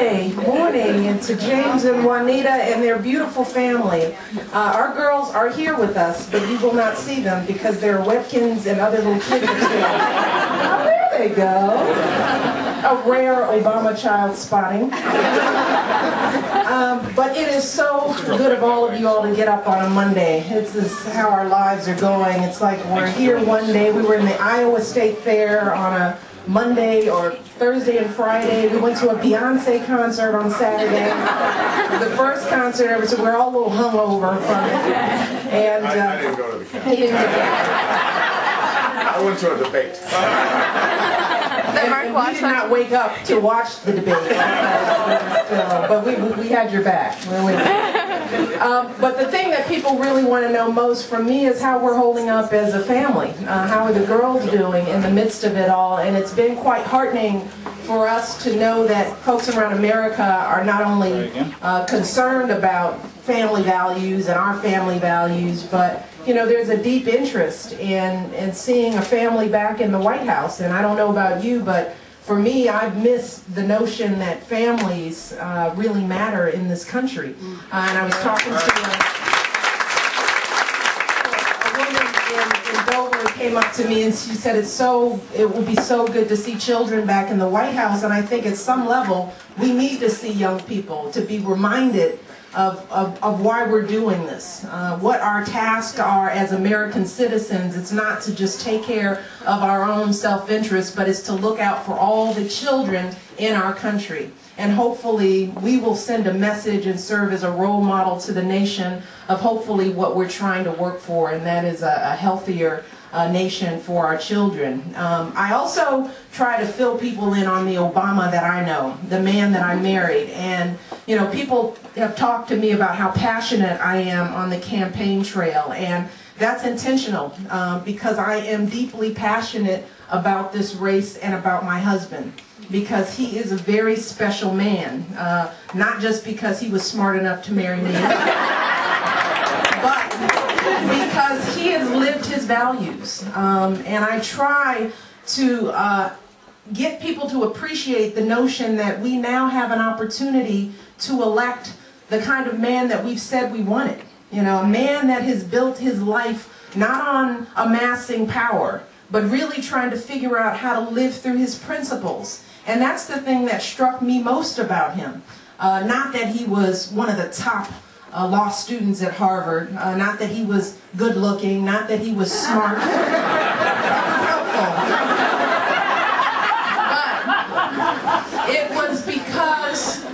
Monday morning, and to James and Juanita and their beautiful family. Our girls are here with us, but you will not see them because there are Webkins and other little kids are here. Oh, there they go. A rare Obama child spotting. But it is so good of all of you all to get up on a Monday. This is how our lives are going. It's like we're here one day. We were in the Iowa State Fair on a Monday or Thursday and Friday. We went to a Beyonce concert on Saturday. The first concert, so we're all a little hungover from it. And I didn't go to the concert. he didn't go. I went to a debate. And we did not wake up to watch the debate, but we had your back. But the thing that people really want to know most from me is how we're holding up as a family. How are the girls doing in the midst of it all? And it's been quite heartening for us to know that folks around America are not only concerned about family values and our family values, but you know, there's a deep interest in seeing a family back in the White House. And I don't know about you, but for me, I've missed the notion that families really matter in this country. And I was talking to a woman in Dover who came up to me and she said it will be so good to see children back in the White House. And I think at some level, we need to see young people to be reminded of why we're doing this, what our tasks are as American citizens. It's not to just take care of our own self-interest, but it's to look out for all the children in our country. And hopefully we will send a message and serve as a role model to the nation of hopefully what we're trying to work for, and that is a healthier nation for our children. I also try to fill people in on the Obama that I know, the man that I married. And you know, people have talked to me about how passionate I am on the campaign trail, and that's intentional because I am deeply passionate about this race and about my husband, because he is a very special man, not just because he was smart enough to marry me, but because he has lived his values. And I try to get people to appreciate the notion that we now have an opportunity to elect the kind of man that we've said we wanted. You know, a man that has built his life not on amassing power, but really trying to figure out how to live through his principles. And that's the thing that struck me most about him. Not that he was one of the top law students at Harvard, not that he was good looking, not that he was smart. That was helpful. But it was because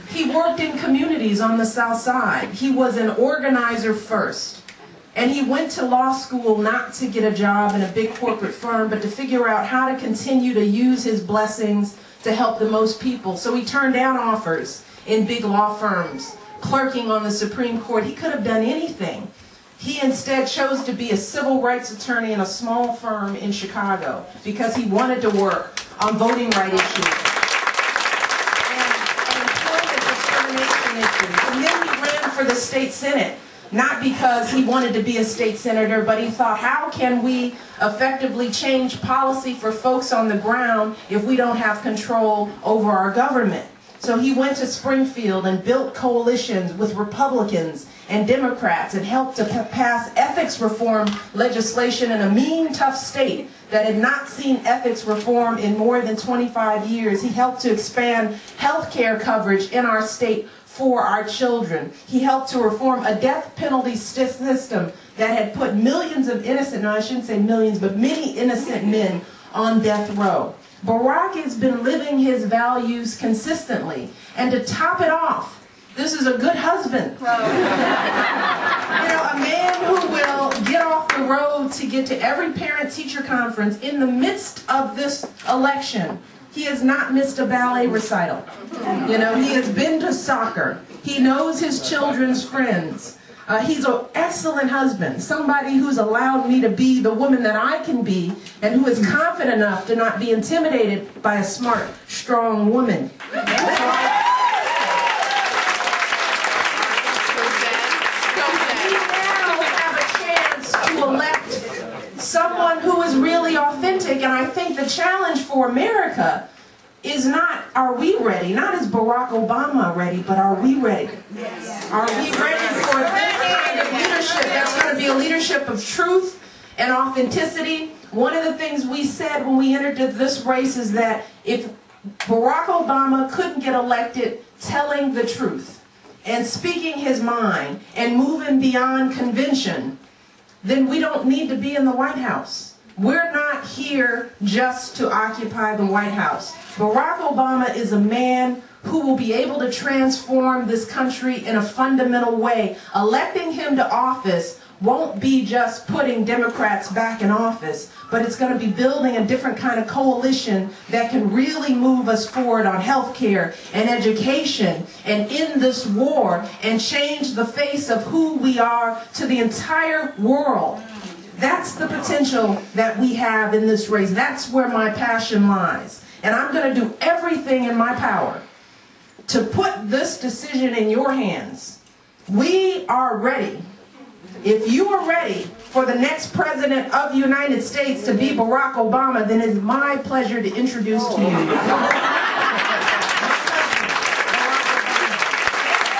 he worked in communities on the South Side. He was an organizer first. And he went to law school not to get a job in a big corporate firm, but to figure out how to continue to use his blessings to help the most people. So he turned down offers in big law firms, clerking on the Supreme Court. He could have done anything. He instead chose to be a civil rights attorney in a small firm in Chicago because he wanted to work on voting rights issues and employment discrimination issues. And then he ran for the state Senate, not because he wanted to be a state senator, but he thought, how can we effectively change policy for folks on the ground if we don't have control over our government? So he went to Springfield and built coalitions with Republicans and Democrats and helped to pass ethics reform legislation in a mean, tough state that had not seen ethics reform in more than 25 years. He helped to expand health care coverage in our state for our children. He helped to reform a death penalty system that had put millions of innocent, no, I shouldn't say millions, but many innocent men on death row. Barack has been living his values consistently. And to top it off, this is a good husband. You know, a man who will get off the road to get to every parent-teacher conference in the midst of this election. He has not missed a ballet recital. You know, he has been to soccer. He knows his children's friends. He's an excellent husband, somebody who's allowed me to be the woman that I can be, and who is confident enough to not be intimidated by a smart, strong woman. We now have a chance to elect someone who is really authentic, and I think the challenge for America is not, are we ready? Not is Barack Obama ready, but are we ready? Are we ready for this kind of leadership? That's going to be a leadership of truth and authenticity. One of the things we said when we entered this race is that if Barack Obama couldn't get elected telling the truth and speaking his mind and moving beyond convention, then we don't need to be in the White House. We're not here just to occupy the White House. Barack Obama is a man who will be able to transform this country in a fundamental way. Electing him to office won't be just putting Democrats back in office, but it's going to be building a different kind of coalition that can really move us forward on health care and education and end this war and change the face of who we are to the entire world. That's the potential that we have in this race. That's where my passion lies. And I'm going to do everything in my power to put this decision in your hands. We are ready. If you are ready for the next president of the United States to be Barack Obama, then it's my pleasure to introduce to you